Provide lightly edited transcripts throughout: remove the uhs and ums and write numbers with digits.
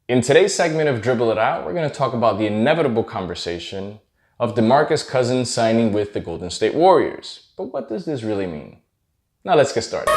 In today's segment of Dribble It Out, we're going to talk about the inevitable conversation of DeMarcus Cousins signing with the Golden State Warriors. But what does this really mean? Now let's get started.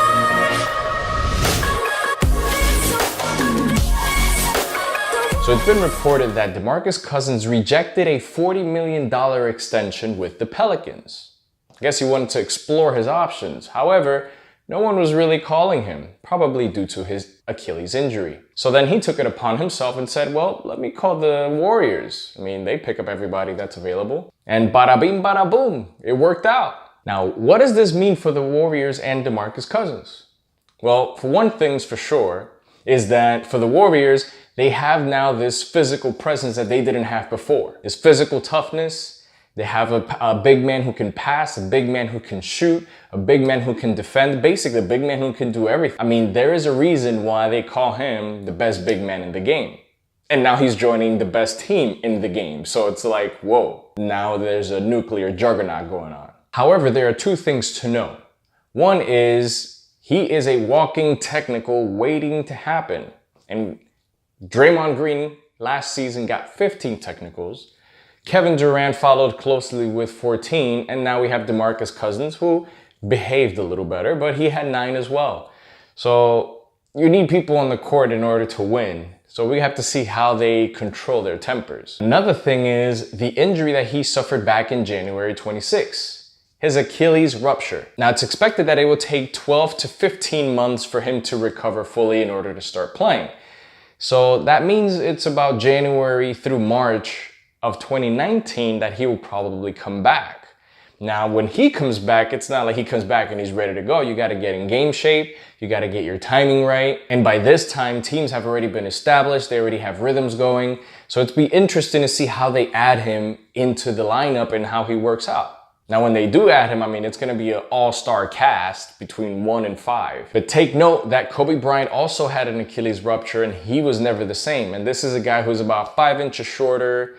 So it's been reported that DeMarcus Cousins rejected a $40 million extension with the Pelicans. I guess he wanted to explore his options. However, no one was really calling him, probably due to his Achilles injury. So then he took it upon himself and said, well, let me call the Warriors. I mean, they pick up everybody that's available. And bada bing, bada boom, it worked out. Now, what does this mean for the Warriors and DeMarcus Cousins? Well, for one thing's for sure, is that for the Warriors, they have now this physical presence that they didn't have before. This physical toughness. They have a big man who can pass, a big man who can shoot, a big man who can defend, basically a big man who can do everything. I mean, there is a reason why they call him the best big man in the game. And now he's joining the best team in the game. So it's like, whoa, now there's a nuclear juggernaut going on. However, there are two things to know. One is he is a walking technical waiting to happen. And Draymond Green last season got 15 technicals. Kevin Durant followed closely with 14, and now we have DeMarcus Cousins, who behaved a little better, but he had 9 as well. So you need people on the court in order to win. So we have to see how they control their tempers. Another thing is the injury that he suffered back in January 26, his Achilles rupture. Now it's expected that it will take 12 to 15 months for him to recover fully in order to start playing. So that means it's about January through March of 2019 that he will probably come back. Now, when he comes back, it's not like he comes back and he's ready to go. You got to get in game shape. You got to get your timing right. And by this time, teams have already been established. They already have rhythms going. So it's be interesting to see how they add him into the lineup and how he works out. Now, when they do add him, I mean, it's going to be an all-star cast between 1 and 5. But take note that Kobe Bryant also had an Achilles rupture and he was never the same. And this is a guy who's about 5 inches shorter,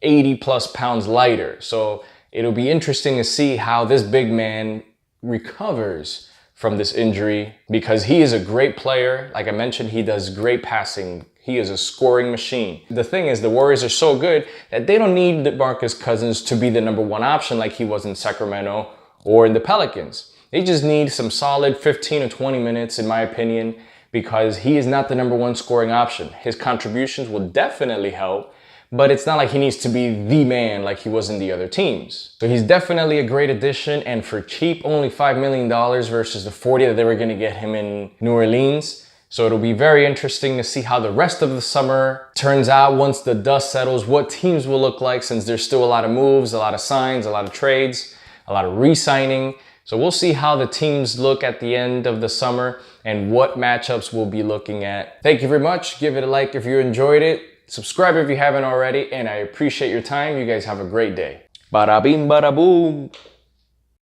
80 plus pounds lighter. So it'll be interesting to see how this big man recovers from this injury, because he is a great player. Like I mentioned, he does great passing. He is a scoring machine. The thing is, the Warriors are so good that they don't need DeMarcus Cousins to be the #1 option like he was in Sacramento or in the Pelicans. They just need some solid 15 or 20 minutes, in my opinion, because he is not the #1 scoring option. His contributions will definitely help, but it's not like he needs to be the man like he was in the other teams. So he's definitely a great addition, and for cheap, only $5 million versus the 40 that they were going to get him in New Orleans. So it'll be very interesting to see how the rest of the summer turns out once the dust settles, what teams will look like, since there's still a lot of moves, a lot of signs, a lot of trades, a lot of re-signing. So we'll see how the teams look at the end of the summer and what matchups we'll be looking at. Thank you very much. Give it a like if you enjoyed it. Subscribe if you haven't already, and I appreciate your time. You guys have a great day. Bada bing, bada boom.